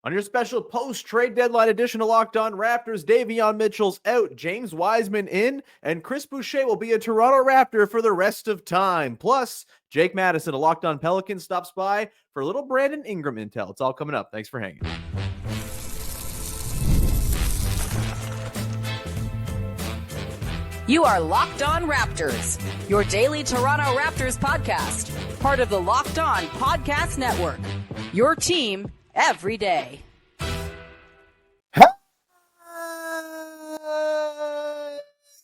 On your special post-trade deadline edition of Locked On Raptors, Davion Mitchell's out, James Wiseman in, and Chris Boucher will be a Toronto Raptor for the rest of time. Plus, Jake Madison of Locked On Pelicans stops by for a little Brandon Ingram intel. It's all coming up. Thanks for hanging. You are Locked On Raptors, your daily Toronto Raptors podcast, part of the Locked On Podcast Network, your team every day.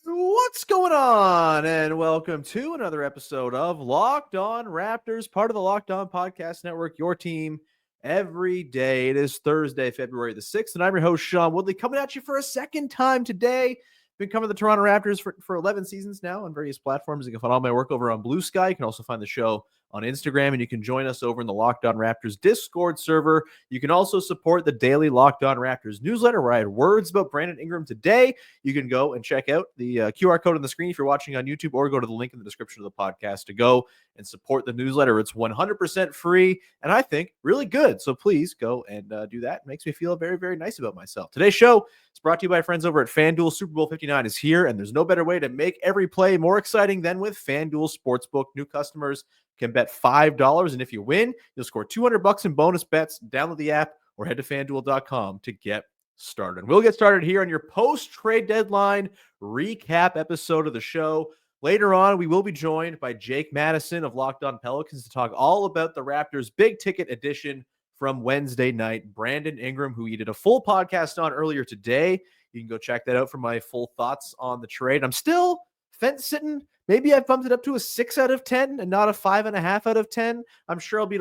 What's going on? And welcome to another episode of Locked On Raptors, part of the Locked On Podcast Network, your team every day. It is Thursday, February the 6th, and I'm your host, Sean Woodley, coming at you for a second time today. Been covering the Toronto Raptors for 11 seasons now on various platforms. You can find all my work over on Blue Sky. You can also find the show on Instagram, and you can join us over in the Locked On Raptors Discord server. You can also support the daily Locked On Raptors newsletter, where I had words about Brandon Ingram today. You can go and check out the QR code on the screen if you're watching on YouTube, or go to the link in the description of the podcast to go and support the newsletter. It's 100% free, and I think really good. So please go and do that. It makes me feel very, very nice about myself. Today's show is brought to you by friends over at FanDuel. Super Bowl 59 is here, and there's no better way to make every play more exciting than with FanDuel Sportsbook. New customers can bet $5, and if you win, you'll score $200 in bonus bets. Download the app or head to FanDuel.com to get started. We'll get started here on your post-trade deadline recap episode of the show. Later on, we will be joined by Jake Madison of Locked On Pelicans to talk all about the Raptors' big-ticket edition from Wednesday night, Brandon Ingram, who we did a full podcast on earlier today. You can go check that out for my full thoughts on the trade. I'm still fence-sitting. Maybe I've bumped it up to a 6 out of 10 and not a 5.5 out of 10. I'm sure I'll be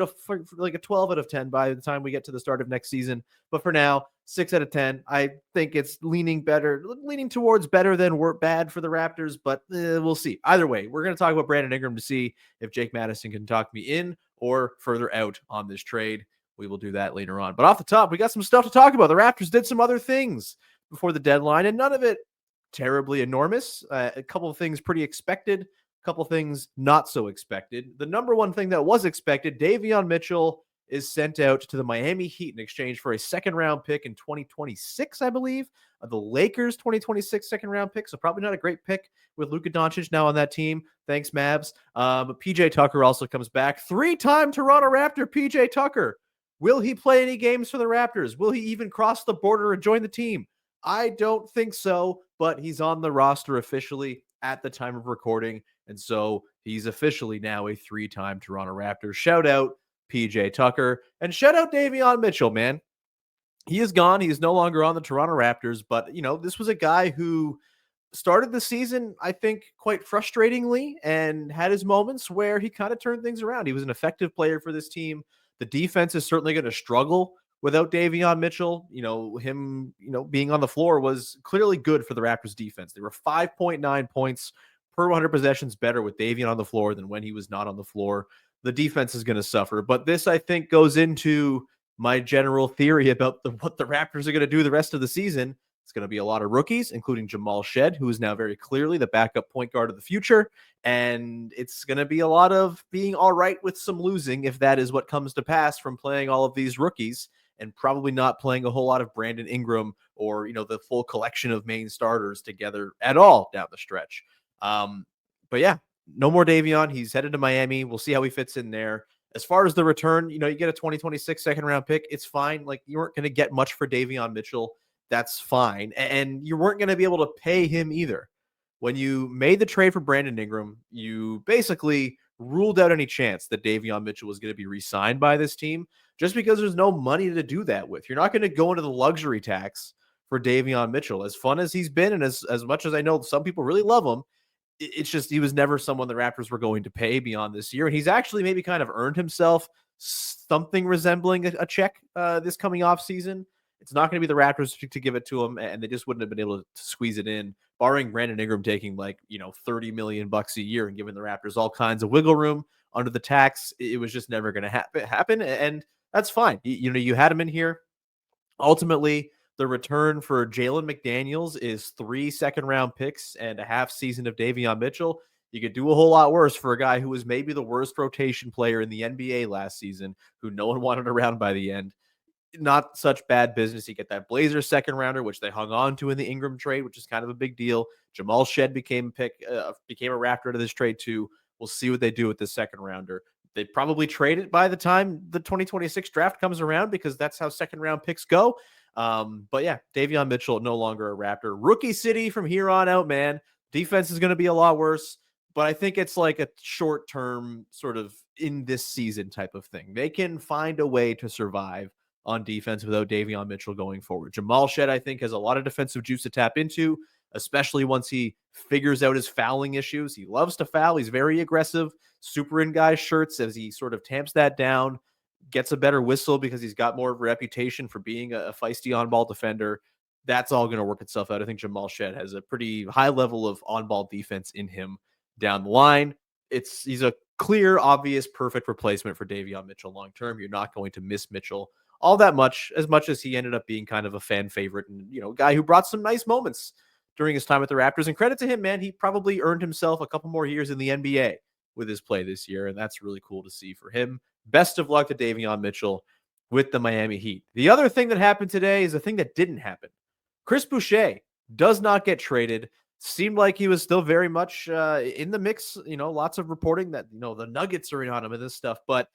like a 12 out of 10 by the time we get to the start of next season. But for now, 6 out of 10. I think it's leaning towards better than bad for the Raptors, but we'll see. Either way, we're going to talk about Brandon Ingram to see if Jake Madison can talk me in or further out on this trade. We will do that later on. But off the top, we got some stuff to talk about. The Raptors did some other things before the deadline, and none of it terribly enormous. A couple of things pretty expected, a couple of things not so expected. The number one thing that was expected, Davion Mitchell is sent out to the Miami Heat in exchange for a second-round pick in 2026, I believe. The Lakers' 2026 second-round pick, so probably not a great pick with Luka Doncic now on that team. Thanks, Mavs. But PJ Tucker also comes back. Three-time Toronto Raptor PJ Tucker. Will he play any games for the Raptors? Will he even cross the border and join the team? I don't think so, but he's on the roster officially at the time of recording, and so he's officially now a three-time Toronto Raptor. Shout out PJ Tucker, and shout out Davion Mitchell, man. He is gone. He is no longer on the Toronto Raptors, but, you know, this was a guy who started the season, I think, quite frustratingly and had his moments where he kind of turned things around. He was an effective player for this team. The defense is certainly going to struggle without Davion Mitchell. Him being on the floor was clearly good for the Raptors defense. They were 5.9 points per 100 possessions better with Davion on the floor than when he was not on the floor. The defense is going to suffer. But this, I think, goes into my general theory about what the Raptors are going to do the rest of the season. It's going to be a lot of rookies, including Jamal Shed, who is now very clearly the backup point guard of the future. And it's going to be a lot of being all right with some losing, if that is what comes to pass from playing all of these rookies, and probably not playing a whole lot of Brandon Ingram or, the full collection of main starters together at all down the stretch. But yeah, no more Davion. He's headed to Miami. We'll see how he fits in there. As far as the return, you get a 2026 second round pick. It's fine. Like, you weren't going to get much for Davion Mitchell. That's fine. And you weren't going to be able to pay him either. When you made the trade for Brandon Ingram, you basically ruled out any chance that Davion Mitchell was going to be re-signed by this team, just because there's no money to do that with. You're not going to go into the luxury tax for Davion Mitchell. As fun as he's been, and as much as I know some people really love him, it's just he was never someone the Raptors were going to pay beyond this year. And he's actually maybe kind of earned himself something resembling a check this coming off season. It's not going to be the Raptors to give it to him, and they just wouldn't have been able to squeeze it in, barring Brandon Ingram taking $30 million a year and giving the Raptors all kinds of wiggle room under the tax. It was just never going to happen, and that's fine. You had him in here. Ultimately, the return for Jalen McDaniels is 3 second-round picks and a half season of Davion Mitchell. You could do a whole lot worse for a guy who was maybe the worst rotation player in the NBA last season, who no one wanted around by the end. not such bad business. You get that Blazers second rounder, which they hung on to in the Ingram trade, which is kind of a big deal. Jamal Shed became a Raptor out of this trade too. We'll see what they do with this second rounder. They probably trade it by the time the 2026 draft comes around because that's how second round picks go. But yeah, Davion Mitchell no longer a Raptor. Rookie city from here on out, man. Defense is going to be a lot worse, but I think it's like a short term sort of in this season type of thing. They can find a way to survive on defense without Davion Mitchell going forward. Jamal Shed, I think, has a lot of defensive juice to tap into, especially once he figures out his fouling issues. He loves to foul. He's very aggressive, super in guys' shirts as he sort of tamps that down, gets a better whistle because he's got more of a reputation for being a feisty on-ball defender. That's all going to work itself out. I think Jamal Shed has a pretty high level of on-ball defense in him down the line. He's a clear, obvious, perfect replacement for Davion Mitchell long-term. You're not going to miss Mitchell all that much as he ended up being kind of a fan favorite and, guy who brought some nice moments during his time at the Raptors. And credit to him, man, he probably earned himself a couple more years in the NBA with his play this year. And that's really cool to see for him. Best of luck to Davion Mitchell with the Miami Heat. The other thing that happened today is a thing that didn't happen. Chris Boucher does not get traded. Seemed like he was still very much in the mix. Lots of reporting that, the Nuggets are in on him and this stuff, but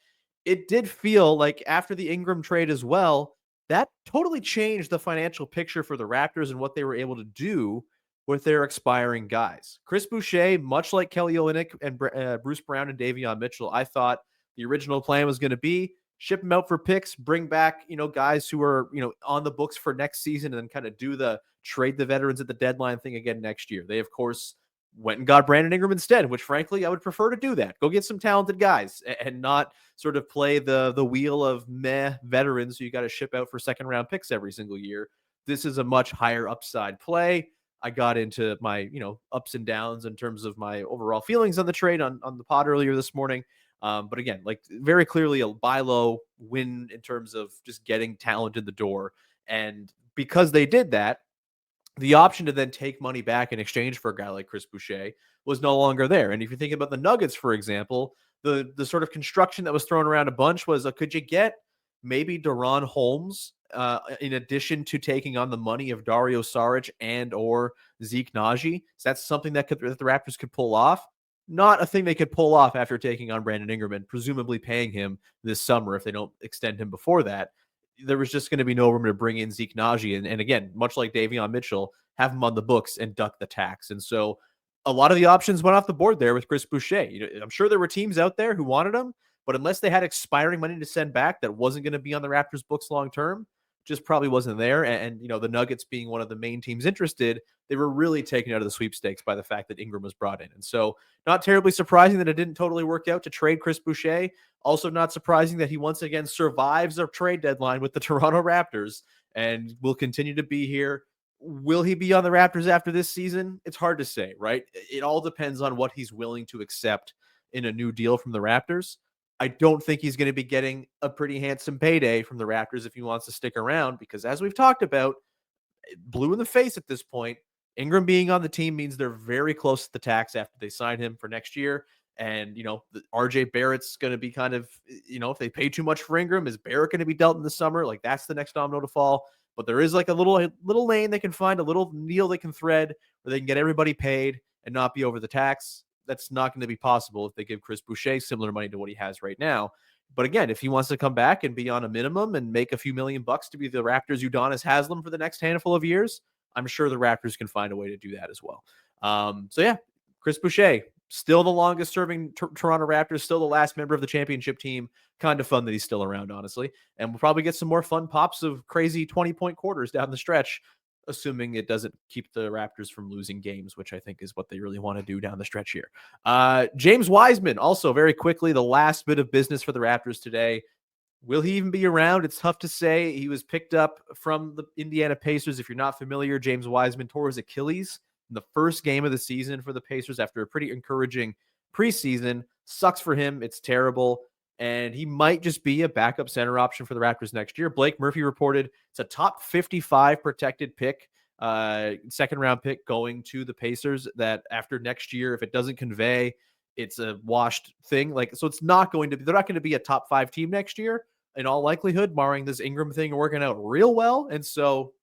it did feel like after the Ingram trade as well, that totally changed the financial picture for the Raptors and what they were able to do with their expiring guys. Chris Boucher, much like Kelly Olynyk and Bruce Brown and Davion Mitchell, I thought the original plan was going to be ship them out for picks, bring back, guys who are, on the books for next season, and then kind of do the trade the veterans at the deadline thing again next year. They, of course, went and got Brandon Ingram instead, which frankly, I would prefer to do that. Go get some talented guys and not sort of play the wheel of meh veterans who you got to ship out for second round picks every single year. This is a much higher upside play. I got into my, ups and downs in terms of my overall feelings on the trade on the pod earlier this morning. But again, like very clearly a buy low win in terms of just getting talent in the door. And because they did that, the option to then take money back in exchange for a guy like Chris Boucher was no longer there. And if you think about the Nuggets, for example, the sort of construction that was thrown around a bunch was, could you get maybe Deron Holmes in addition to taking on the money of Dario Saric and or Zeke Naji? So that's something that the Raptors could pull off. Not a thing they could pull off after taking on Brandon Ingram and presumably paying him this summer if they don't extend him before that. There was just going to be no room to bring in Zeke Naji. And again, much like Davion Mitchell, have him on the books and duck the tax. And so a lot of the options went off the board there with Chris Boucher. I'm sure there were teams out there who wanted him, but unless they had expiring money to send back that wasn't going to be on the Raptors books long-term, just probably wasn't there. And the Nuggets being one of the main teams interested, they were really taken out of the sweepstakes by the fact that Ingram was brought in. And so not terribly surprising that it didn't totally work out to trade Chris Boucher. Also not surprising that he once again survives a trade deadline with the Toronto Raptors and will continue to be here. Will he be on the Raptors after this season? It's hard to say, right? It all depends on what he's willing to accept in a new deal from the Raptors. I don't think he's going to be getting a pretty handsome payday from the Raptors if he wants to stick around, because as we've talked about, blue in the face at this point, Ingram being on the team means they're very close to the tax after they sign him for next year. And, the RJ Barrett's going to be kind of, if they pay too much for Ingram, is Barrett going to be dealt in the summer? Like that's the next domino to fall. But there is like a little lane they can find, a little needle they can thread where they can get everybody paid and not be over the tax. That's not going to be possible if they give Chris Boucher similar money to what he has right now. But again, if he wants to come back and be on a minimum and make a few $1,000,000 to be the Raptors Udonis Haslem for the next handful of years, I'm sure the Raptors can find a way to do that as well. So yeah, Chris Boucher, still the longest serving Toronto Raptors, still the last member of the championship team. Kind of fun that he's still around, honestly. And we'll probably get some more fun pops of crazy 20-point quarters down the stretch, assuming it doesn't keep the Raptors from losing games, which I think is what they really want to do down the stretch here. James Wiseman, also very quickly, the last bit of business for the Raptors today. Will he even be around? It's tough to say. He was picked up from the Indiana Pacers. If you're not familiar, James Wiseman tore his Achilles in the first game of the season for the Pacers after a pretty encouraging preseason. Sucks for him. It's terrible. And he might just be a backup center option for the Raptors next year. Blake Murphy reported it's a top 55 protected pick, second round pick going to the Pacers, that after next year, if it doesn't convey, it's a washed thing. So it's not going to be, they're not going to be a top 5 team next year, in all likelihood, barring this Ingram thing working out real well. And so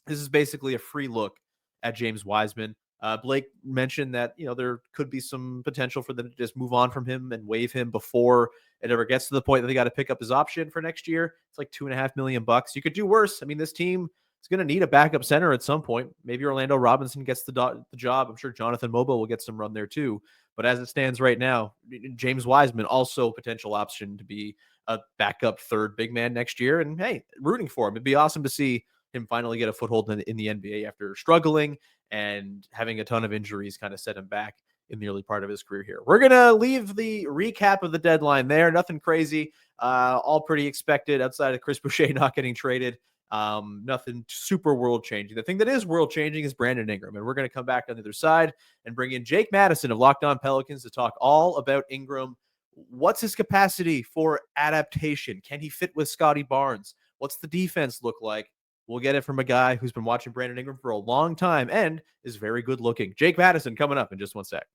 this is basically a free look at James Wiseman. Blake mentioned that, there could be some potential for them to just move on from him and waive him before it ever gets to the point that they got to pick up his option for next year. It's like $2.5 million. You could do worse. I mean, this team is going to need a backup center at some point. Maybe Orlando Robinson gets the job. I'm sure Jonathan Mobo will get some run there too. But as it stands right now, James Wiseman also a potential option to be a backup third big man next year. And hey, rooting for him. It'd be awesome to see him finally get a foothold in the NBA after struggling and having a ton of injuries kind of set him back in the early part of his career here. We're going to leave the recap of the deadline there. Nothing crazy. All pretty expected outside of Chris Boucher not getting traded. Nothing super world changing. The thing that is world changing is Brandon Ingram. And we're going to come back on the other side and bring in Jake Madison of Locked On Pelicans to talk all about Ingram. What's his capacity for adaptation? Can he fit with Scotty Barnes? What's the defense look like? We'll get it from a guy who's been watching Brandon Ingram for a long time and is very good looking. Jake Madison coming up in just one sec.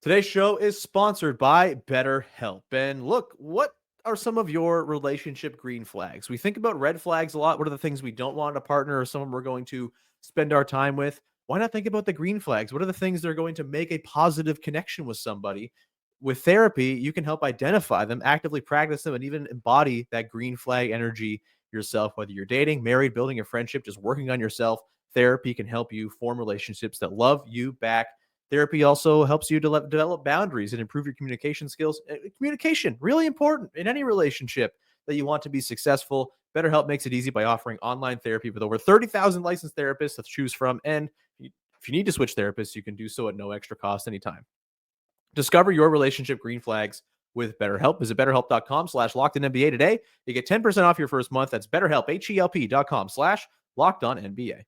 Today's show is sponsored by BetterHelp. And look, what are some of your relationship green flags? We think about red flags a lot. What are the things we don't want in a partner or someone we're going to spend our time with? Why not think about the green flags? What are the things that are going to make a positive connection with somebody? With therapy, you can help identify them, actively practice them, and even embody that green flag energy yourself, whether you're dating, married, building a friendship, just working on yourself. Therapy can help you form relationships that love you back. Therapy also helps you to develop boundaries and improve your communication skills. Communication, really important in any relationship that you want to be successful. BetterHelp makes it easy by offering online therapy with over 30,000 licensed therapists to choose from. And if you need to switch therapists, you can do so at no extra cost anytime. Discover your relationship green flags with BetterHelp. Visit BetterHelp.com/LockedOnNBA today. You get 10% off your first month. That's BetterHelp, HELP.com/LockedOnNBA.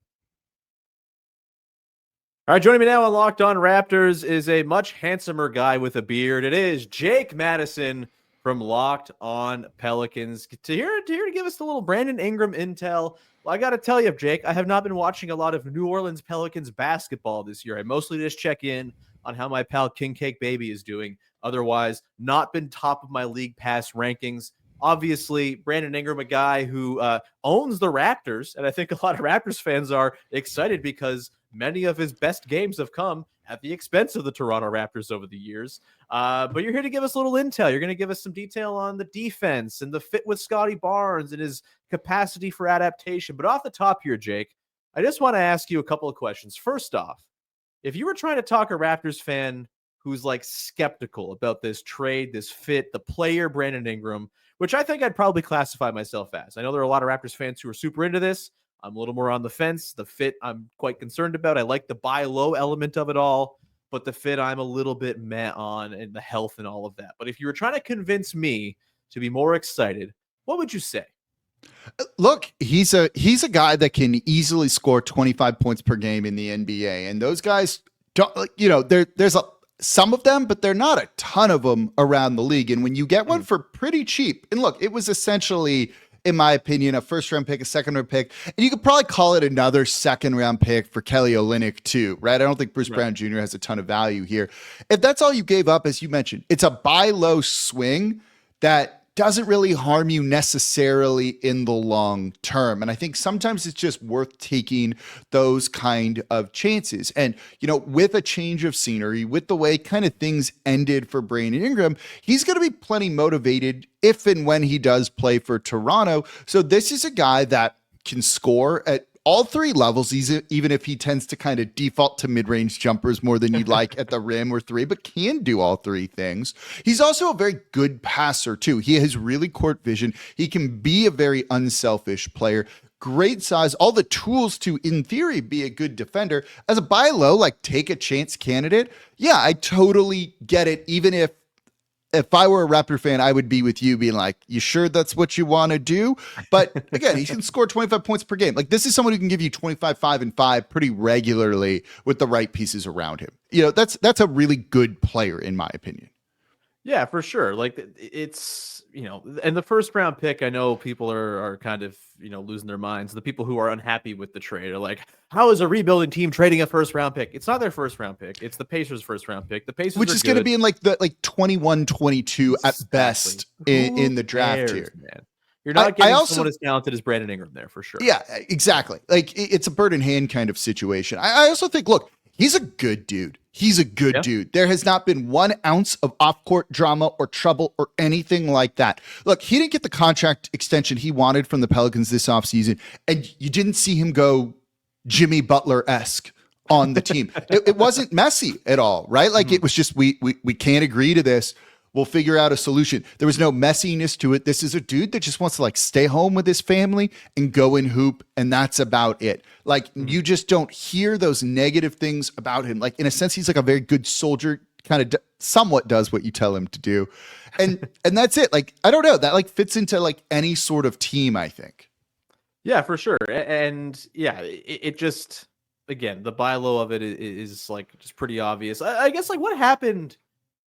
All right, joining me now on Locked On Raptors is a much handsomer guy with a beard. It is Jake Madison from Locked On Pelicans. Here to give us a little Brandon Ingram intel. Well, I got to tell you, Jake, I have not been watching a lot of New Orleans Pelicans basketball this year. I mostly just check in on how my pal King Cake Baby is doing. Otherwise, not been top of my league pass rankings. Obviously, Brandon Ingram, a guy who owns the Raptors, and I think a lot of Raptors fans are excited because many of his best games have come at the expense of the Toronto Raptors over the years. But you're here to give us a little intel. You're going to give us some detail on the defense and the fit with Scotty Barnes and his capacity for adaptation. But off the top here, Jake, I just want to ask you a couple of questions. First off, if you were trying to talk a Raptors fan who's like skeptical about this trade, this fit, the player Brandon Ingram, which I think I'd probably classify myself as. I know there are a lot of Raptors fans who are super into this. I'm a little more on the fence. The fit I'm quite concerned about. I like the buy low element of it all, but the fit I'm a little bit meh on, and the health and all of that. But if you were trying to convince me to be more excited, what would you say? Look, he's a guy that can easily score 25 points per game in the NBA, and those guys don't, there's some of them, but they're not a ton of them around the league. And when you get one for pretty cheap, and look, it was essentially, in my opinion, a first-round pick, a second-round pick, and you could probably call it another second-round pick for Kelly Olynyk too, right? I don't think Bruce Brown Jr. has a ton of value here. If that's all you gave up, as you mentioned, it's a buy low swing that doesn't really harm you necessarily in the long term. And I think sometimes it's just worth taking those kind of chances. And, with a change of scenery, with the way kind of things ended for Brandon Ingram, he's going to be plenty motivated if and when he does play for Toronto. So this is a guy that can score at all three levels, even if he tends to kind of default to mid-range jumpers more than you'd like at the rim or three, but can do all three things. He's also a very good passer too. He has really court vision. He can be a very unselfish player. Great size, all the tools to, in theory, be a good defender. As a buy low, like take a chance candidate, yeah, I totally get it. Even if I were a Raptor fan, I would be with you being like, you sure that's what you want to do? But again, he can score 25 points per game. Like, this is someone who can give you 25, 5, and 5 pretty regularly with the right pieces around him. That's a really good player, in my opinion. Yeah, for sure. Like it's, and the first round pick, I know people are kind of, losing their minds. The people who are unhappy with the trade are like, how is a rebuilding team trading a first round pick? It's not their first round pick. It's the Pacers' first round pick. The Pacers Which are is going to good. be in like the 21, 22 at Exactly. best Who in the draft cares, here. man? You're not I getting also someone as talented as Brandon Ingram there for sure. Yeah, exactly. Like it's a bird in hand kind of situation. I also think, look, he's a good dude. He's a good dude. There has not been 1 ounce of off-court drama or trouble or anything like that. Look, he didn't get the contract extension he wanted from the Pelicans this offseason, and you didn't see him go Jimmy Butler-esque on the team. It wasn't messy at all, right? Like it was just we can't agree to this. We'll figure out a solution. There was no messiness to it. This is a dude that just wants to like stay home with his family and go and hoop, and that's about it. Like you just don't hear those negative things about him. Like in a sense, he's like a very good soldier, kind of somewhat does what you tell him to do, and that's it. Like I don't know, that like fits into like any sort of team, I think. Yeah, for sure. And yeah, it just, again, the buy low of it is like just pretty obvious. I guess like what happened?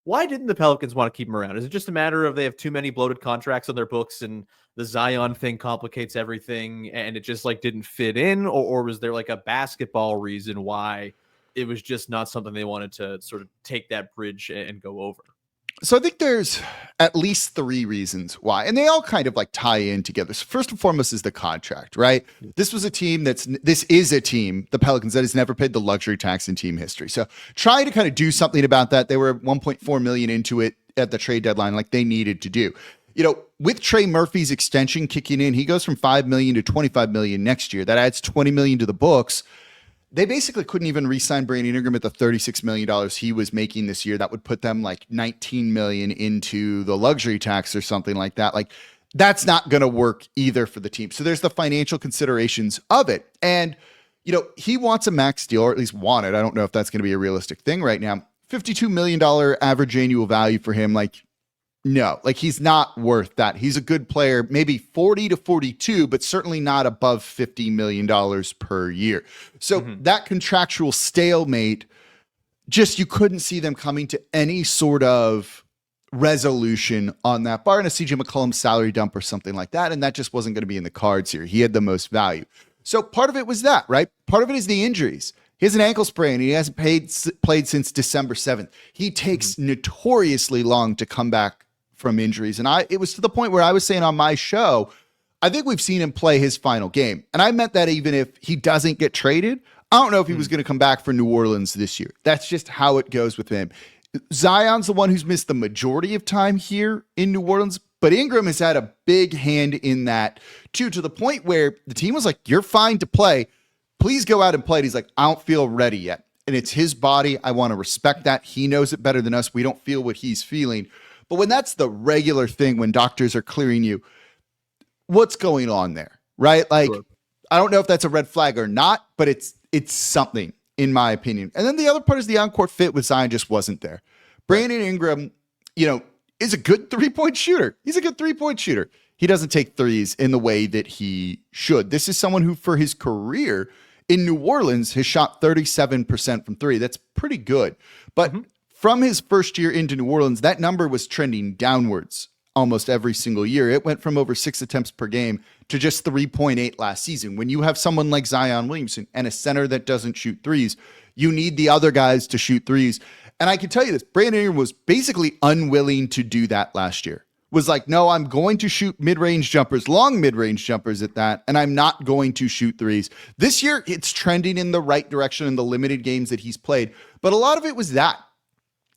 Why didn't the Pelicans want to keep him around? Is it just a matter of they have too many bloated contracts on their books and the Zion thing complicates everything and it just like didn't fit in? Or was there like a basketball reason why it was just not something they wanted to sort of take that bridge and go over? So I think there's at least 3 reasons why, and they all kind of like tie in together. So first and foremost is the contract, right? This is a team, the Pelicans, that has never paid the luxury tax in team history. So try to kind of do something about that. They were 1.4 million into it at the trade deadline, like they needed to do. With Trey Murphy's extension kicking in, he goes from 5 million to 25 million next year. That adds 20 million to the books. They basically couldn't even re-sign Brandon Ingram at the $36 million he was making this year. That would put them like 19 million into the luxury tax or something like that. Like that's not going to work either for the team. So there's the financial considerations of it. And, he wants a max deal, or at least wanted. I don't know if that's going to be a realistic thing right now. $52 million average annual value for him. Like, no, like he's not worth that. He's a good player, maybe 40 to 42, but certainly not above $50 million per year. So that contractual stalemate, just you couldn't see them coming to any sort of resolution on that, bar in a CJ McCollum salary dump or something like that. And that just wasn't going to be in the cards here. He had the most value. So part of it was that, right? Part of it is the injuries. He has an ankle sprain and he hasn't played since December 7th. He takes notoriously long to come back from injuries. And it was to the point where I was saying on my show, I think we've seen him play his final game. And I meant that even if he doesn't get traded, I don't know if he was going to come back for New Orleans this year. That's just how it goes with him. Zion's the one who's missed the majority of time here in New Orleans, but Ingram has had a big hand in that too, to the point where the team was like, you're fine to play. Please go out and play. And he's like, I don't feel ready yet. And it's his body. I want to respect that. He knows it better than us. We don't feel what he's feeling. But when that's the regular thing, when doctors are clearing you, what's going on there, right? Like, sure. I don't know if that's a red flag or not, but it's something, in my opinion. And then the other part is the on-court fit with Zion just wasn't there. Brandon Ingram, is a good three-point shooter. He's a good three-point shooter. He doesn't take threes in the way that he should. This is someone who, for his career in New Orleans, has shot 37% from three. That's pretty good. But from his first year into New Orleans, that number was trending downwards almost every single year. It went from over 6 attempts per game to just 3.8 last season. When you have someone like Zion Williamson and a center that doesn't shoot threes, you need the other guys to shoot threes. And I can tell you this, Brandon Ingram was basically unwilling to do that last year. Was like, no, I'm going to shoot mid-range jumpers, long mid-range jumpers at that, and I'm not going to shoot threes. This year, it's trending in the right direction in the limited games that he's played. But a lot of it was that.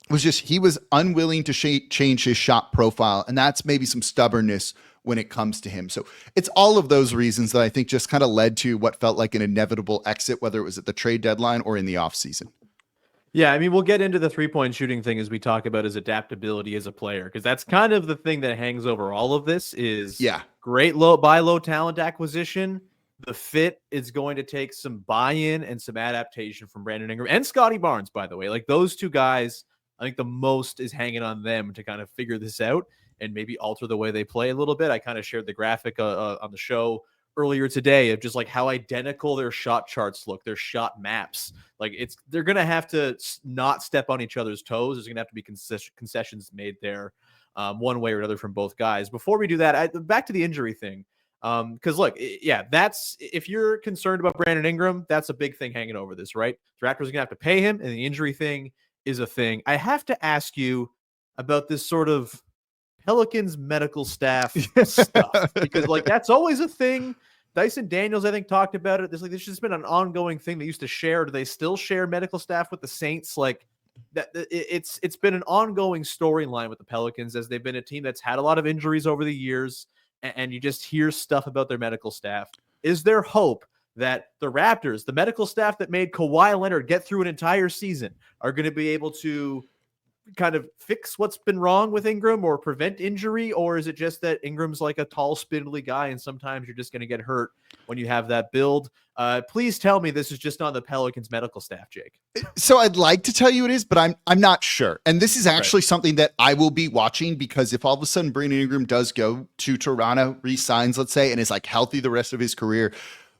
It was just he was unwilling to change his shot profile, and that's maybe some stubbornness when it comes to him. So it's all of those reasons that I think just kind of led to what felt like an inevitable exit, whether it was at the trade deadline or in the offseason. Yeah, I mean, we'll get into the three-point shooting thing as we talk about his adaptability as a player, because that's kind of the thing that hangs over all of this is great low talent acquisition. The fit is going to take some buy-in and some adaptation from Brandon Ingram and Scotty Barnes, by the way. Like those two guys, I think the most is hanging on them to kind of figure this out and maybe alter the way they play a little bit. I kind of shared the graphic on the show earlier today of just like how identical their shot charts look, their shot maps. Like they're going to have to not step on each other's toes. There's going to have to be concessions made there one way or another from both guys. Before we do that, back to the injury thing. Because look, that's if you're concerned about Brandon Ingram, that's a big thing hanging over this, right? The Raptors are gonna have to pay him, and the injury thing is a thing. I have to ask you about this sort of Pelicans medical staff stuff because like that's always a thing. Dyson Daniels, I think, talked about it. This has been an ongoing thing they used to share. Do they still share medical staff with the Saints? Like that, it's been an ongoing storyline with the Pelicans as they've been a team that's had a lot of injuries over the years. And you just hear stuff about their medical staff. Is there hope that the Raptors, the medical staff that made Kawhi Leonard get through an entire season, are going to be able to kind of fix what's been wrong with Ingram or prevent injury? Or is it just that Ingram's like a tall, spindly guy, and sometimes you're just going to get hurt when you have that build? Please tell me this is just on the Pelicans medical staff, Jake. So I'd like to tell you it is, but I'm not sure. And this is actually something that I will be watching, because if all of a sudden Brandon Ingram does go to Toronto, re-signs, let's say, and is like healthy the rest of his career,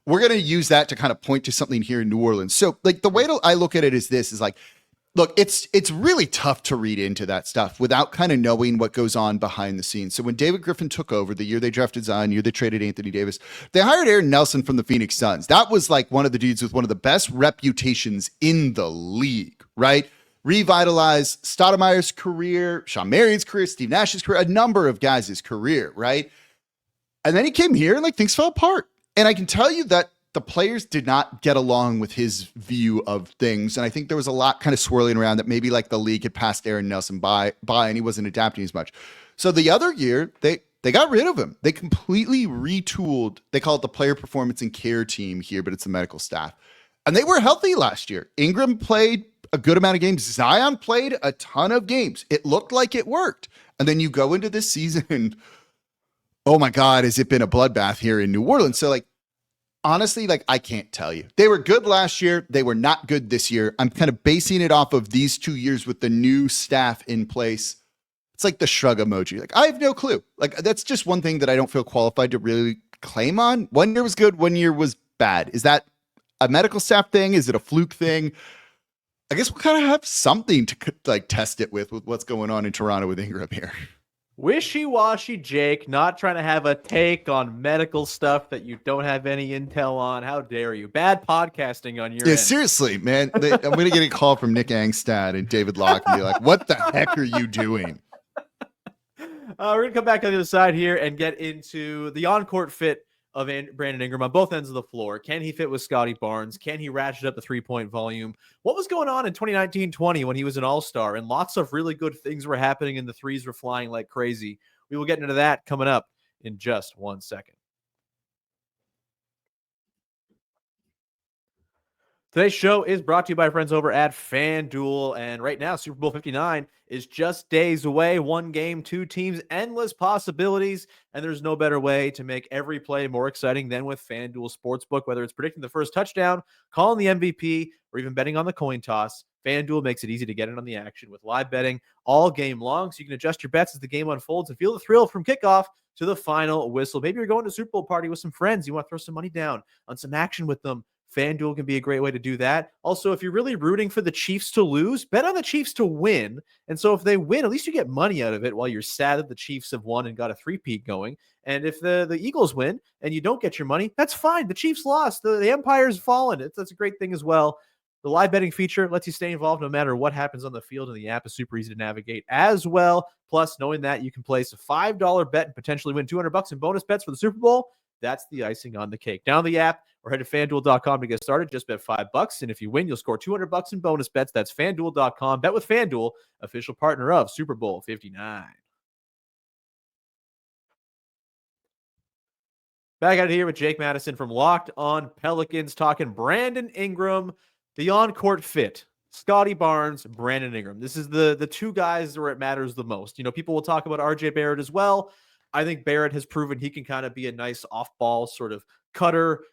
we're going to use that to kind of point to something here in New Orleans. So like the way I look at it is this, is like, look, it's really tough to read into that stuff without kind of knowing what goes on behind the scenes. So when David Griffin took over, the year they drafted Zion, the year they traded Anthony Davis, they hired Aaron Nelson from the Phoenix Suns. That was like one of the dudes with one of the best reputations in the league, right? Revitalized Stoudemire's career, Sean Marion's career, Steve Nash's career, a number of guys' career, right? And then he came here and like things fell apart. And I can tell you that the players did not get along with his view of things. And I think there was a lot kind of swirling around that maybe like the league had passed Aaron Nelson by and he wasn't adapting as much. So the other year, they got rid of him. They completely retooled. They call it the player performance and care team here, but it's the medical staff. And they were healthy last year. Ingram played a good amount of games. Zion played a ton of games. It looked like it worked. And then you go into this season and, oh my God, has it been a bloodbath here in New Orleans? So like, honestly, like I can't tell you. They were good last year. They were not good this year. I'm kind of basing it off of these 2 years with the new staff in place. It's like the shrug emoji. Like I have no clue. Like that's just one thing that I don't feel qualified to really claim on. 1 year was good. 1 year was bad. Is that a medical staff thing? Is it a fluke thing? I guess we'll kind of have something to like test it with what's going on in Toronto with Ingram here. Wishy-washy Jake, not trying to have a take on medical stuff that you don't have any intel on. How dare you? Bad podcasting on your end. Seriously, man. I'm going to get a call from Nick Angstad and David Locke and be like, what the heck are you doing? We're going to come back on the other side here and get into the on-court fit of Brandon Ingram on both ends of the floor. Can he fit with Scotty Barnes? Can he ratchet up the three-point volume? What was going on in 2019-20 when he was an all-star? And lots of really good things were happening and the threes were flying like crazy. We will get into that coming up in just 1 second. Today's show is brought to you by friends over at FanDuel. And right now, Super Bowl 59 is just days away. 1 game, 2 teams, endless possibilities. And there's no better way to make every play more exciting than with FanDuel Sportsbook. Whether it's predicting the first touchdown, calling the MVP, or even betting on the coin toss, FanDuel makes it easy to get in on the action with live betting all game long. So you can adjust your bets as the game unfolds and feel the thrill from kickoff to the final whistle. Maybe you're going to a Super Bowl party with some friends. You want to throw some money down on some action with them. FanDuel can be a great way to do that. Also, if you're really rooting for the Chiefs to lose, bet on the Chiefs to win. And so if they win, at least you get money out of it while you're sad that the Chiefs have won and got a three-peat going. And if the Eagles win and you don't get your money, that's fine. The Chiefs lost. The Empire's fallen. That's a great thing as well. The live betting feature lets you stay involved no matter what happens on the field, and the app is super easy to navigate as well. Plus, knowing that you can place a $5 bet and potentially win $200 in bonus bets for the Super Bowl, that's the icing on the cake. Download the app or head to FanDuel.com to get started. Just bet $5, and if you win, you'll score $200 in bonus bets. That's FanDuel.com. Bet with FanDuel, official partner of Super Bowl 59. Back out here with Jake Madison from Locked On Pelicans, talking Brandon Ingram, the on-court fit. Scotty Barnes, Brandon Ingram. This is the two guys where it matters the most. You know, people will talk about RJ Barrett as well. I think Barrett has proven he can kind of be a nice off-ball sort of cutter,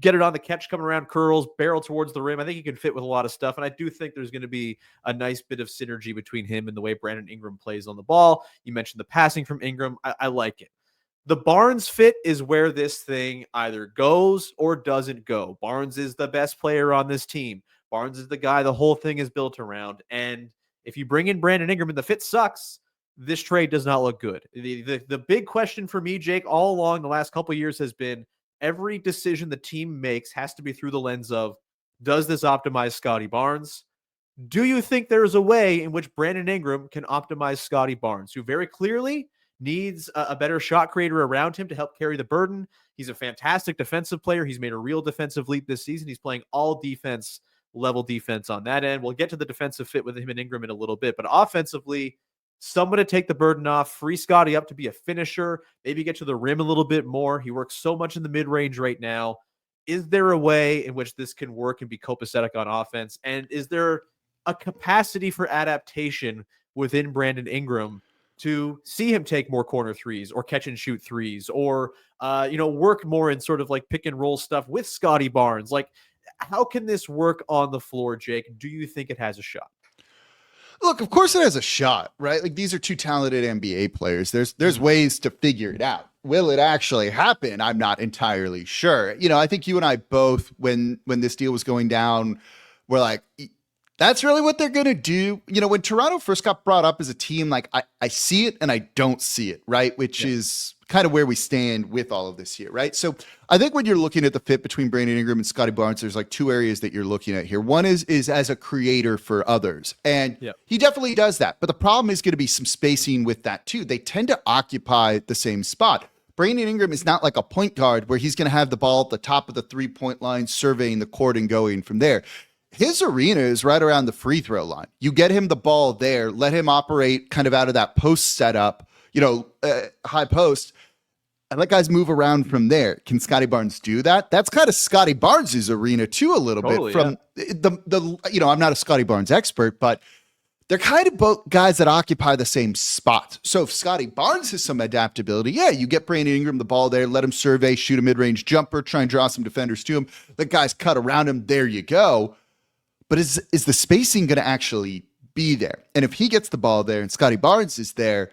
get it on the catch, coming around curls, barrel towards the rim. I think he can fit with a lot of stuff, and I do think there's going to be a nice bit of synergy between him and the way Brandon Ingram plays on the ball. You mentioned the passing from Ingram. I like it. The Barnes fit is where this thing either goes or doesn't go. Barnes is the best player on this team. Barnes is the guy the whole thing is built around. And if you bring in Brandon Ingram and the fit sucks, this trade does not look good. The big question for me, Jake, all along the last couple of years has been every decision the team makes has to be through the lens of, does this optimize Scotty Barnes? Do you think there's a way in which Brandon Ingram can optimize Scotty Barnes, who very clearly needs a better shot creator around him to help carry the burden? He's a fantastic defensive player. He's made a real defensive leap this season. He's playing all defense level defense on that end. We'll get to the defensive fit with him and Ingram in a little bit, but offensively, someone to take the burden off, free Scotty up to be a finisher, maybe get to the rim a little bit more. He works so much in the mid-range right now. Is there a way in which this can work and be copacetic on offense? And is there a capacity for adaptation within Brandon Ingram to see him take more corner threes or catch and shoot threes or, work more in sort of like pick and roll stuff with Scotty Barnes? Like, how can this work on the floor, Jake? Do you think it has a shot? Look, of course it has a shot, right? Like, these are two talented NBA players. There's ways to figure it out. Will it actually happen? I'm not entirely sure. I think you and I both, when this deal was going down, were like, that's really what they're going to do. When Toronto first got brought up as a team, like I see it and I don't see it, right? Which is kind of where we stand with all of this here, right? So I think when you're looking at the fit between Brandon Ingram and Scotty Barnes, there's like two areas that you're looking at here. One is as a creator for others. And he definitely does that. But the problem is going to be some spacing with that too. They tend to occupy the same spot. Brandon Ingram is not like a point guard where he's going to have the ball at the top of the 3-point line, surveying the court and going from there. His arena is right around the free throw line. You get him the ball there, let him operate kind of out of that post setup, high post, and let guys move around from there. Can Scotty Barnes do that? That's kind of Scotty Barnes' arena too, a little bit from I'm not a Scotty Barnes expert, but they're kind of both guys that occupy the same spot. So if Scotty Barnes has some adaptability, you get Brandon Ingram the ball there, let him survey, shoot a mid-range jumper, try and draw some defenders to him. Let guys cut around him. There you go. But is the spacing going to actually be there? And if he gets the ball there and Scotty Barnes is there,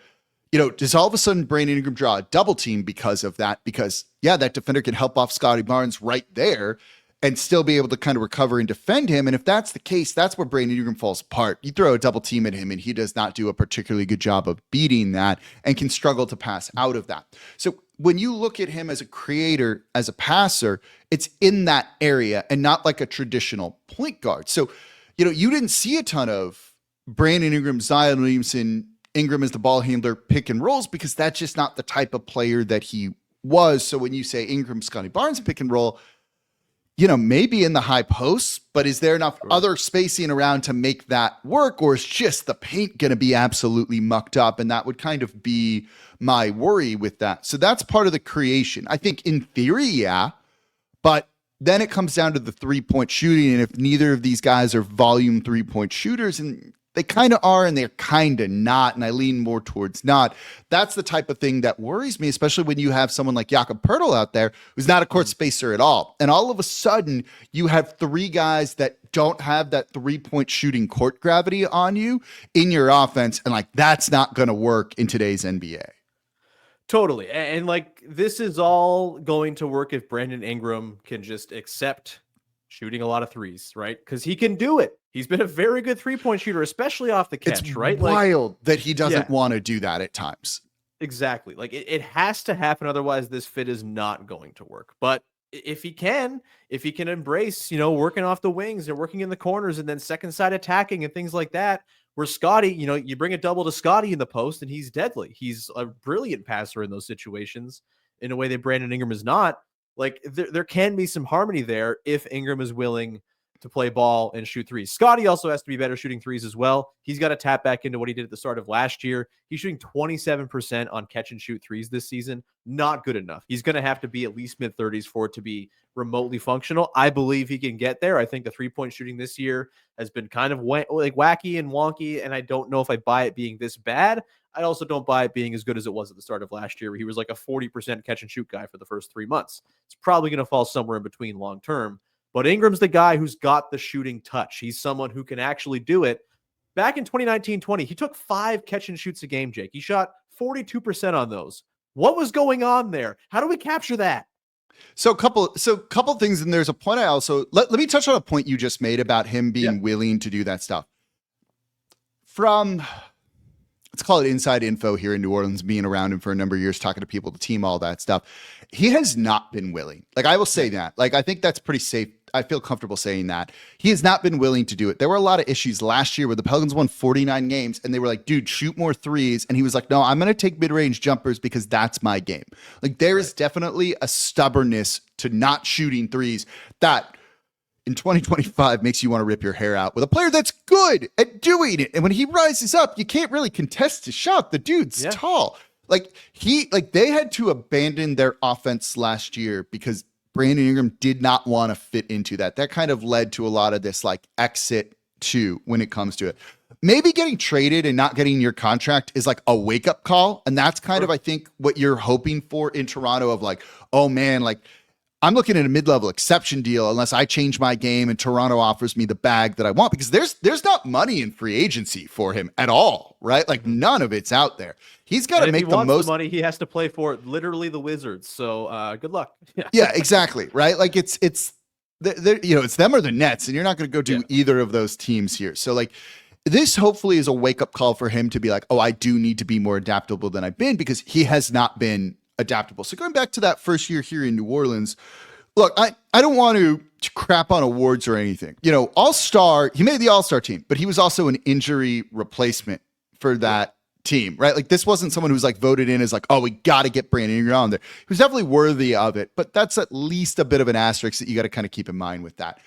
does all of a sudden Brandon Ingram draw a double team because of that? Because, that defender can help off Scotty Barnes right there and still be able to kind of recover and defend him. And if that's the case, that's where Brandon Ingram falls apart. You throw a double team at him and he does not do a particularly good job of beating that and can struggle to pass out of that. So when you look at him as a creator, as a passer, it's in that area and not like a traditional point guard. So, you didn't see a ton of Brandon Ingram, Zion Williamson, Ingram as the ball handler pick and rolls because that's just not the type of player that he was. So when you say Ingram, Scotty Barnes pick and roll, maybe in the high posts, but is there enough other spacing around to make that work? Or is just the paint going to be absolutely mucked up? And that would kind of be my worry with that. So that's part of the creation. I think in theory, but then it comes down to the 3-point shooting. And if neither of these guys are volume 3-point shooters, and they kind of are and they're kind of not, and I lean more towards not, that's the type of thing that worries me, especially when you have someone like Jakob Poeltl out there who's not a court spacer at all. And all of a sudden, you have three guys that don't have that 3-point shooting court gravity on you in your offense, and like that's not going to work in today's NBA. Totally. And like this is all going to work if Brandon Ingram can just accept shooting a lot of threes, right? Because he can do it. He's been a very good 3-point shooter, especially off the catch, it's right? Wild that he doesn't want to do that at times. Exactly. Like it has to happen. Otherwise, this fit is not going to work. But if he can embrace, working off the wings and working in the corners and then second side attacking and things like that, where Scotty, you bring a double to Scotty in the post and he's deadly. He's a brilliant passer in those situations in a way that Brandon Ingram is not. Like there can be some harmony there if Ingram is willing to play ball and shoot threes. Scotty also has to be better shooting threes as well. He's got to tap back into what he did at the start of last year. He's shooting 27% on catch and shoot threes this season. Not good enough. He's going to have to be at least mid-30s for it to be remotely functional. I believe he can get there. I think the 3-point shooting this year has been kind of wacky and wonky, and I don't know if I buy it being this bad. I also don't buy it being as good as it was at the start of last year, where he was like a 40% catch and shoot guy for the first 3 months. It's probably going to fall somewhere in between long term. But Ingram's the guy who's got the shooting touch. He's someone who can actually do it. Back in 2019-20, he took 5 catch and shoots a game, Jake. He shot 42% on those. What was going on there? How do we capture that? So couple things, and there's a point I also let me touch on a point you just made about him being willing to do that stuff. From, let's call it inside info here in New Orleans, being around him for a number of years, talking to people, the team, all that stuff. He has not been willing. Like, I will say that. Like, I think that's pretty safe. I feel comfortable saying that. He has not been willing to do it. There were a lot of issues last year where the Pelicans won 49 games and they were like, dude, shoot more threes. And he was like, no, I'm going to take mid-range jumpers because that's my game. Like, there is definitely a stubbornness to not shooting threes that in 2025 makes you want to rip your hair out with a player that's good at doing it. And when he rises up, you can't really contest his shot. The dude's tall. They had to abandon their offense last year because Brandon Ingram did not want to fit into that. That kind of led to a lot of this like exit too when it comes to it. Maybe getting traded and not getting your contract is like a wake up call. And that's kind of, I think, what you're hoping for in Toronto of like, oh man, like, I'm looking at a mid-level exception deal unless I change my game and Toronto offers me the bag that I want, because there's not money in free agency for him at all, right? Like, none of it's out there. He's got to make the most money. He has to play for literally the Wizards. So good luck. Yeah, exactly. Right. Like it's them or the Nets, and you're not going to go do either of those teams here. So like, this hopefully is a wake up call for him to be like, oh, I do need to be more adaptable than I've been, because he has not been adaptable. So going back to that first year here in New Orleans, look, I don't want to crap on awards or anything. You know, All-Star, he made the All-Star team, but he was also an injury replacement for that team, right? Like, this wasn't someone who was like voted in as like, oh, we got to get Brandon Ingram on there. He was definitely worthy of it, but that's at least a bit of an asterisk that you got to kind of keep in mind with that.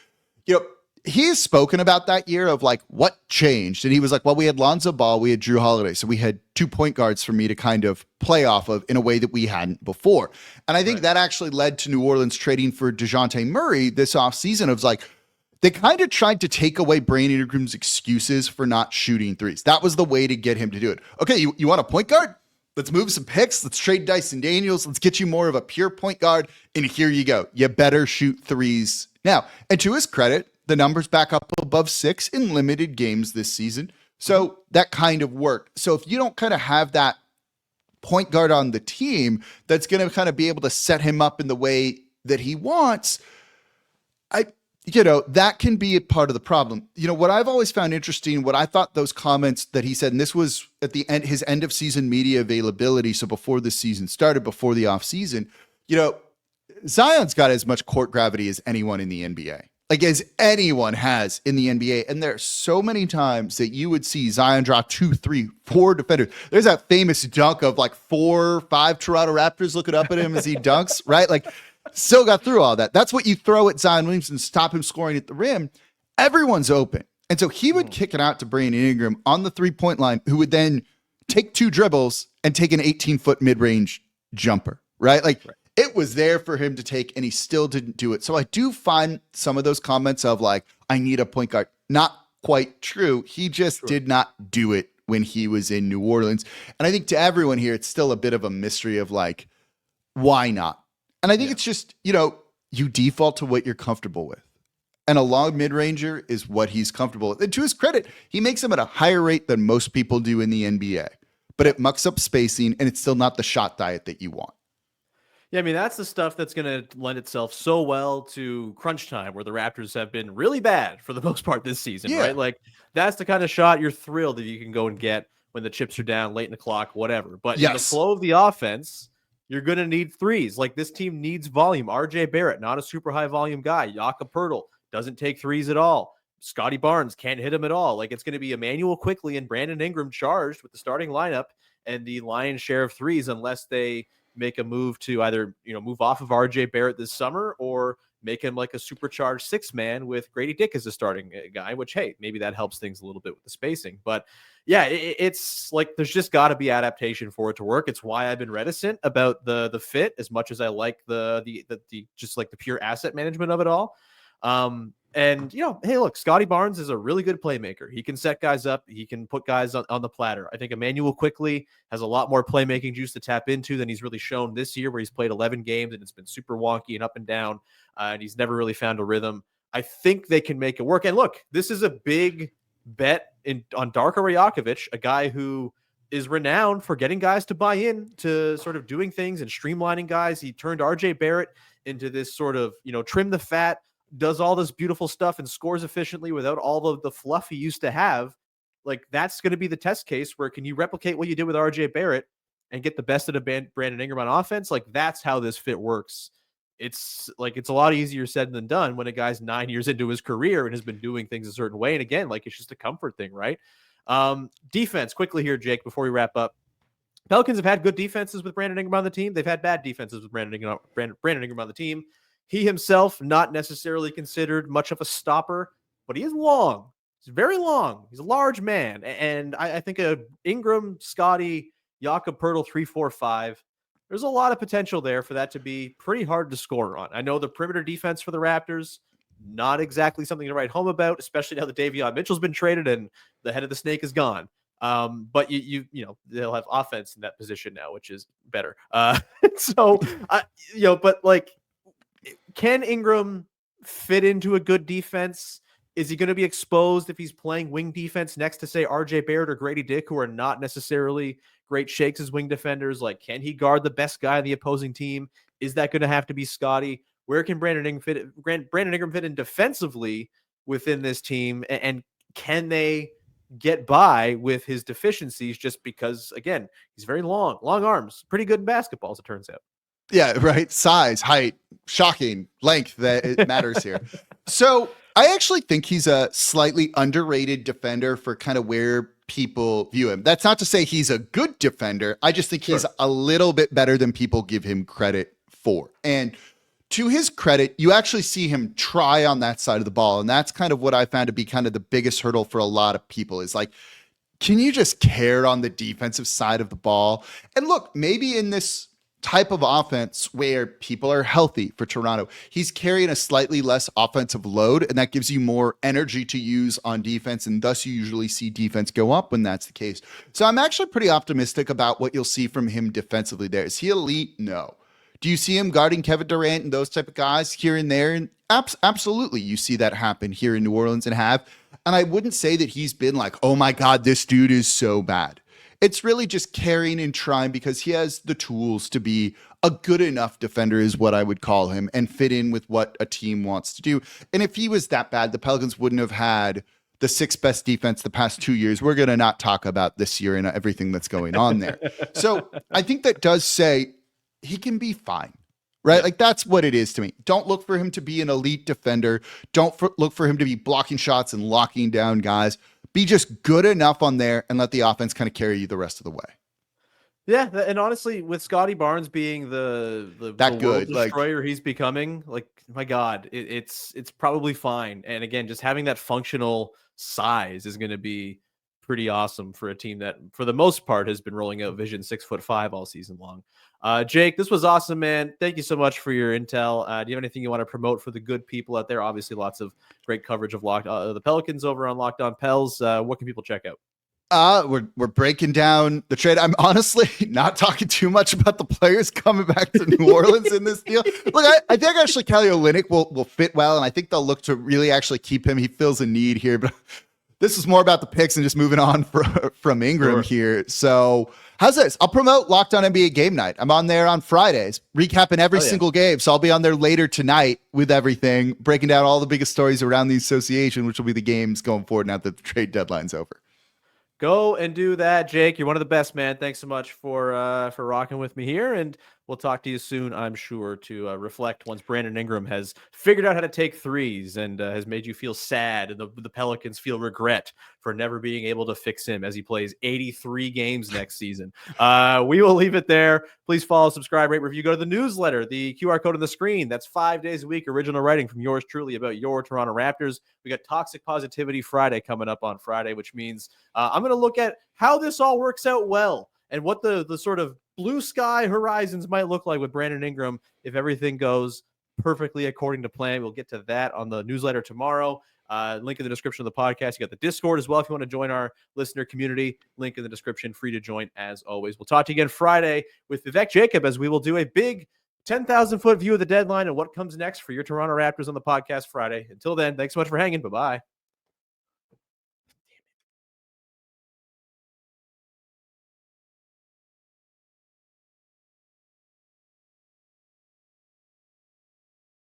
You know, he has spoken about that year of like what changed. And he was like, well, we had Lonzo Ball, we had Drew Holiday. So we had 2 point guards for me to kind of play off of in a way that we hadn't before. And I think that actually led to New Orleans trading for DeJounte Murray this offseason of like, they kind of tried to take away Brandon Ingram's excuses for not shooting threes. That was the way to get him to do it. Okay, you want a point guard? Let's move some picks. Let's trade Dyson Daniels. Let's get you more of a pure point guard. And here you go. You better shoot threes now. And to his credit, the numbers back up above 6 in limited games this season. So that kind of worked. So if you don't kind of have that point guard on the team that's going to kind of be able to set him up in the way that he wants, that can be a part of the problem. You know, what I've always found interesting, what I thought those comments that he said, and this was at the end, his end of season media availability. So before the season started, before the off season, Zion's got as much court gravity as anyone in the NBA. Like, as anyone has in the NBA. And there are so many times that you would see Zion drop 2, 3, 4 defenders. There's that famous dunk of like 4, 5 Toronto Raptors looking up at him as he dunks, right? Like, still got through all that. That's what you throw at Zion Williamson, stop him scoring at the rim. Everyone's open. And so he would kick it out to Brandon Ingram on the 3-point line, who would then take 2 dribbles and take an 18-foot mid-range jumper, right? Like, it was there for him to take, and he still didn't do it. So I do find some of those comments of like, I need a point guard, not quite true. He just did not do it when he was in New Orleans. And I think to everyone here, it's still a bit of a mystery of like, why not? And I think it's just, you default to what you're comfortable with. And a long mid-ranger is what he's comfortable with. And to his credit, he makes them at a higher rate than most people do in the NBA. But it mucks up spacing, and it's still not the shot diet that you want. Yeah, I mean, that's the stuff that's going to lend itself so well to crunch time, where the Raptors have been really bad for the most part this season, right? Like, that's the kind of shot you're thrilled that you can go and get when the chips are down late in the clock, whatever. But in the flow of the offense, you're going to need threes. Like, this team needs volume. RJ Barrett, not a super high volume guy. Jakob Poeltl doesn't take threes at all. Scotty Barnes can't hit him at all. Like, it's going to be Emmanuel Quickley and Brandon Ingram charged with the starting lineup and the lion's share of threes, unless they make a move to either, move off of RJ Barrett this summer or make him like a supercharged 6-man with Grady Dick as a starting guy, which, hey, maybe that helps things a little bit with the spacing. But yeah, it's like, there's just got to be adaptation for it to work. It's why I've been reticent about the fit, as much as I like the just like the pure asset management of it all. And, hey, look, Scotty Barnes is a really good playmaker. He can set guys up. He can put guys on the platter. I think Emmanuel Quickley has a lot more playmaking juice to tap into than he's really shown this year, where he's played 11 games and it's been super wonky and up and down, and he's never really found a rhythm. I think they can make it work. And look, this is a big bet on Darko Rajakovic, a guy who is renowned for getting guys to buy in to sort of doing things and streamlining guys. He turned RJ Barrett into this sort of, trim the fat, does all this beautiful stuff and scores efficiently without all of the fluff he used to have. Like, that's going to be the test case where can you replicate what you did with RJ Barrett and get the best of the Brandon Ingram on offense? Like, that's how this fit works. It's a lot easier said than done when a guy's 9 years into his career and has been doing things a certain way. And again, like, it's just a comfort thing, right? Defense quickly here, Jake, before we wrap up. Pelicans have had good defenses with Brandon Ingram on the team. They've had bad defenses with Brandon Ingram on the team. He himself, not necessarily considered much of a stopper, but he is long. He's very long. He's a large man. And I think a Ingram, Scotty, Jakob Poeltl 3-4-5, there's a lot of potential there for that to be pretty hard to score on. I know the perimeter defense for the Raptors, not exactly something to write home about, especially now that Davion Mitchell's been traded and the head of the snake is gone. But you know, they'll have offense in that position now, which is better. But like, can Ingram fit into a good defense? Is he going to be exposed if he's playing wing defense next to, say, RJ Barrett or Grady Dick, who are not necessarily great shakes as wing defenders? Like, can he guard the best guy on the opposing team? Is that going to have to be Scotty? Where can Brandon Ingram fit in defensively within this team? And can they get by with his deficiencies just because, again, he's very long arms, pretty good in basketball, as it turns out. Yeah, right. Size, height, shocking length, that it matters here. So I actually think he's a slightly underrated defender for kind of where people view him. That's not to say he's a good defender. I just think he's a little bit better than people give him credit for. And to his credit, you actually see him try on that side of the ball. And that's kind of what I found to be kind of the biggest hurdle for a lot of people is like, can you just care on the defensive side of the ball? And look, maybe in this type of offense where people are healthy for Toronto, he's carrying a slightly less offensive load, and that gives you more energy to use on defense, and thus you usually see defense go up when that's the case. So I'm actually pretty optimistic about what you'll see from him defensively there. Is he elite? No. Do you see him guarding Kevin Durant and those type of guys here and there? And absolutely, you see that happen here in New Orleans and have. And I wouldn't say that he's been like, oh my God, this dude is so bad. It's really just carrying and trying because he has the tools to be a good enough defender is what I would call him and fit in with what a team wants to do. And if he was that bad, the Pelicans wouldn't have had the sixth best defense the past 2 years. We're going to not talk about this year and everything that's going on there. So I think that does say he can be fine, right? Like that's what it is to me. Don't look for him to be an elite defender. Don't look for him to be blocking shots and locking down guys. Be just good enough on there and let the offense kind of carry you the rest of the way. Yeah, and honestly, with Scotty Barnes being the world destroyer he's becoming, like, my God, it's probably fine. And again, just having that functional size is going to be pretty awesome for a team that, for the most part, has been rolling out Vision 6'5" all season long. Jake, this was awesome, man. Thank you so much for your intel. Do you have anything you want to promote for the good people out there? Obviously, lots of great coverage of the Pelicans over on Locked On Pels. What can people check out? We're breaking down the trade. I'm honestly not talking too much about the players coming back to New Orleans in this deal. Look, I think actually Kelly Olynyk will fit well, and I think they'll look to really actually keep him. He fills a need here, but this is more about the picks and just moving on from Ingram here. So how's this? I'll promote Locked On NBA Game Night. I'm on there on Fridays, recapping every single game. So I'll be on there later tonight with everything, breaking down all the biggest stories around the association, which will be the games going forward now that the trade deadline's over. Go and do that, Jake. You're one of the best, man. Thanks so much for rocking with me here, and we'll talk to you soon, I'm sure, to reflect once Brandon Ingram has figured out how to take threes and has made you feel sad, and the Pelicans feel regret for never being able to fix him as he plays 83 games next season. We will leave it there. Please follow, subscribe, rate, review. Go to the newsletter, the QR code on the screen. That's 5 days a week, original writing from yours truly about your Toronto Raptors. We got Toxic Positivity Friday coming up on Friday, which means I'm going to look at how this all works out well and what the sort of blue sky horizons might look like with Brandon Ingram if everything goes perfectly according to plan. We'll get to that on the newsletter tomorrow. Link in the description of the podcast. You got the Discord as well if you want to join our listener community. Link in the description. Free to join as always. We'll talk to you again Friday with Vivek Jacob as we will do a big 10,000-foot view of the deadline and what comes next for your Toronto Raptors on the podcast Friday. Until then, thanks so much for hanging. Bye-bye.